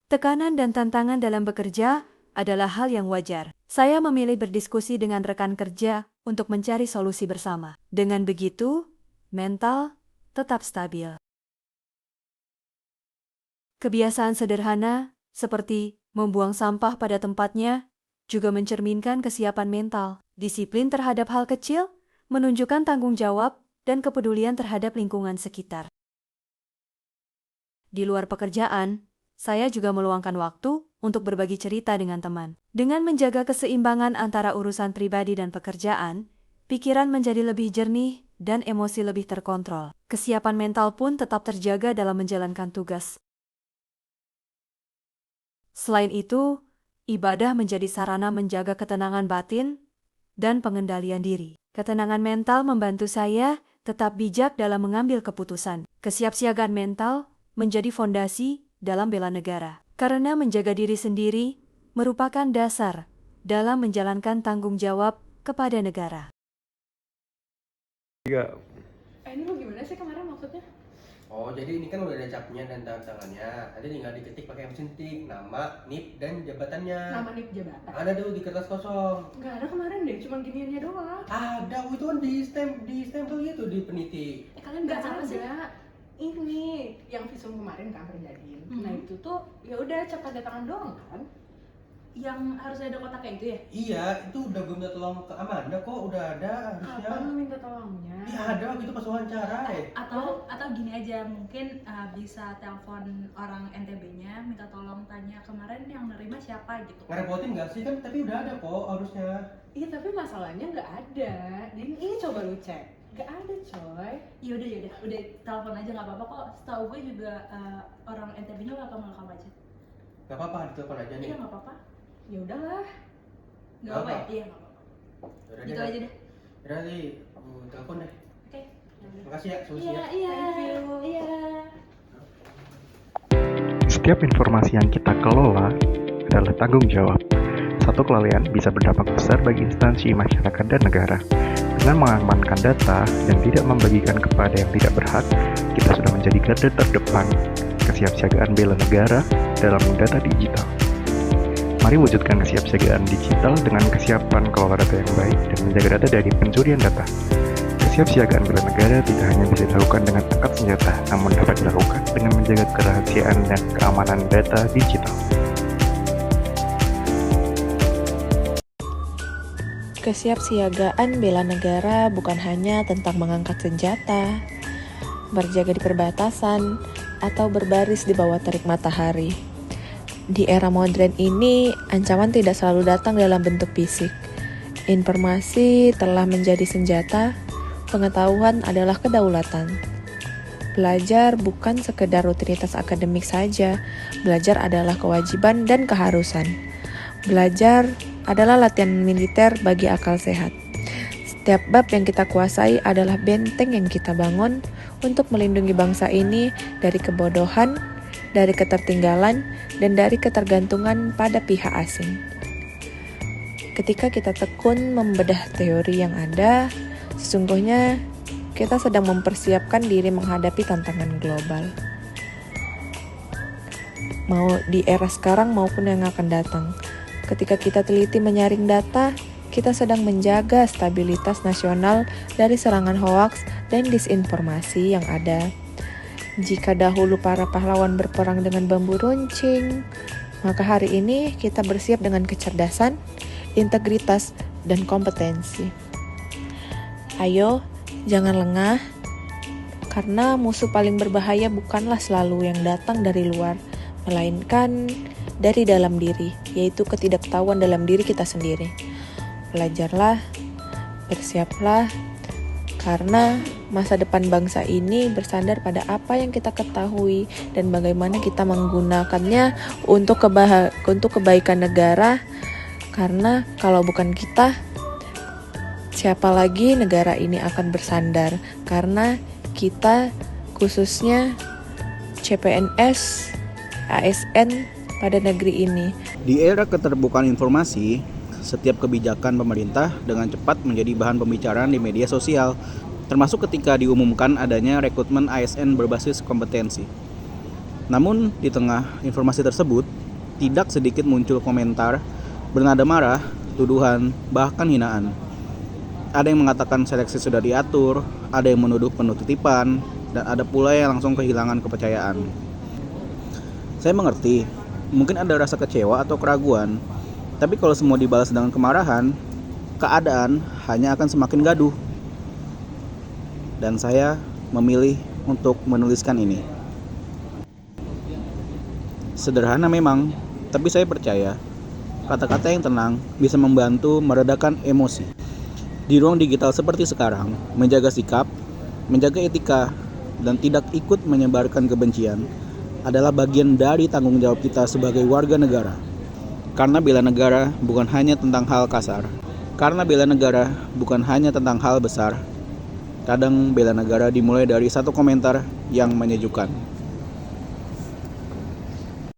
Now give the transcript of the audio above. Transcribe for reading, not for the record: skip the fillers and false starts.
Tekanan dan tantangan dalam bekerja adalah hal yang wajar. Saya memilih berdiskusi dengan rekan kerja untuk mencari solusi bersama. Dengan begitu, mental tetap stabil. Kebiasaan sederhana seperti membuang sampah pada tempatnya juga mencerminkan kesiapan mental. Disiplin terhadap hal kecil menunjukkan tanggung jawab dan kepedulian terhadap lingkungan sekitar. Di luar pekerjaan, saya juga meluangkan waktu untuk berbagi cerita dengan teman. Dengan menjaga keseimbangan antara urusan pribadi dan pekerjaan, pikiran menjadi lebih jernih dan emosi lebih terkontrol. Kesiapan mental pun tetap terjaga dalam menjalankan tugas. Selain itu, ibadah menjadi sarana menjaga ketenangan batin dan pengendalian diri. Ketenangan mental membantu saya tetap bijak dalam mengambil keputusan. Kesiapsiagaan mental menjadi fondasi dalam bela negara. Karena menjaga diri sendiri merupakan dasar dalam menjalankan tanggung jawab kepada negara. Ini lo gimana sih kemarin maksudnya? Oh, jadi ini kan udah ada capnya dan tanda tangannya. Nanti tinggal diketik pakai mesin tik, nama, NIP, dan jabatannya. Nama NIP jabatan? Ada tuh di kertas kosong. Nggak ada kemarin deh, cuma giniannya doang. Ada, itu kan di stempel gitu di peniti. Kalian nggak ada. Ini yang visum kemarin kan terjadi. Nah itu tuh ya udah cap tanda tangan doang kan? Yang harus ada kotaknya itu ya? Iya, itu udah gue minta tolong ke Amanda kok, udah ada harusnya. Kapan lu minta tolongnya? Iya ada waktu itu pas wawancara Atau gini aja, mungkin bisa telepon orang NTB-nya, minta tolong tanya kemarin yang nerima siapa gitu. Ngerepotin nggak sih kan? Tapi udah ada kok harusnya. Iya tapi masalahnya nggak ada. Dan ini coba lu cek. Nggak ada coy. Yaudah, udah telepon aja nggak apa-apa kok. Setahu gue juga orang NTB-nya welcome aja. Nggak apa-apa, ditelepon aja nih. Iya nggak apa-apa. Ya udahlah. Nggak apa-apa ya? Iya nggak apa-apa. Yaudah Gitu deh. aja deh. Yaudah nanti aku telepon deh. Oke. Makasih ya solusinya. Iya. Thank you. Iya. Setiap informasi yang kita kelola adalah tanggung jawab. Satu kelalaian bisa berdampak besar bagi instansi, masyarakat, dan negara. Dengan mengamankan data dan tidak membagikan kepada yang tidak berhak, kita sudah menjadi garda terdepan kesiapsiagaan bela negara dalam data digital. Mari wujudkan kesiapsiagaan digital dengan kesiapan kelola data yang baik dan menjaga data dari pencurian data. Kesiapsiagaan bela negara tidak hanya bisa dilakukan dengan angkat senjata, namun dapat dilakukan dengan menjaga kerahasiaan dan keamanan data digital. Kesiapsiagaan bela negara bukan hanya tentang mengangkat senjata, berjaga di perbatasan, atau berbaris di bawah terik matahari. Di era modern ini, ancaman tidak selalu datang dalam bentuk fisik. Informasi telah menjadi senjata, pengetahuan adalah kedaulatan. Belajar bukan sekedar rutinitas akademik saja, belajar adalah kewajiban dan keharusan. Belajar adalah latihan militer bagi akal sehat. Setiap bab yang kita kuasai adalah benteng yang kita bangun untuk melindungi bangsa ini dari kebodohan, dari ketertinggalan, dan dari ketergantungan pada pihak asing. Ketika kita tekun membedah teori yang ada, sesungguhnya kita sedang mempersiapkan diri menghadapi tantangan global. Mau di era sekarang maupun yang akan datang. Ketika kita teliti menyaring data, kita sedang menjaga stabilitas nasional dari serangan hoaks dan disinformasi yang ada. Jika dahulu para pahlawan berperang dengan bambu runcing, maka hari ini kita bersiap dengan kecerdasan, integritas, dan kompetensi. Ayo, jangan lengah, karena musuh paling berbahaya bukanlah selalu yang datang dari luar, melainkan dari dalam diri, yaitu ketidaktahuan dalam diri kita sendiri. Belajarlah, bersiaplah, karena masa depan bangsa ini bersandar pada apa yang kita ketahui dan bagaimana kita menggunakannya untuk kebaikan negara. Karena kalau bukan kita, siapa lagi negara ini akan bersandar? Karena kita, khususnya CPNS, ASN pada negeri ini. Di era keterbukaan informasi, setiap kebijakan pemerintah dengan cepat menjadi bahan pembicaraan di media sosial, termasuk ketika diumumkan adanya rekrutmen ASN berbasis kompetensi. Namun di tengah informasi tersebut, tidak sedikit muncul komentar bernada marah, tuduhan, bahkan hinaan. Ada yang mengatakan seleksi sudah diatur, ada yang menuduh penuh titipan, dan ada pula yang langsung kehilangan kepercayaan. Saya mengerti, mungkin ada rasa kecewa atau keraguan, tapi kalau semua dibalas dengan kemarahan, keadaan hanya akan semakin gaduh. Dan saya memilih untuk menuliskan ini. Sederhana memang, tapi saya percaya kata-kata yang tenang bisa membantu meredakan emosi. Di ruang digital seperti sekarang, menjaga sikap, menjaga etika, dan tidak ikut menyebarkan kebencian adalah bagian dari tanggung jawab kita sebagai warga negara. Karena bela negara bukan hanya tentang hal kasar. Karena bela negara bukan hanya tentang hal besar. Kadang bela negara dimulai dari satu komentar yang menyejukkan.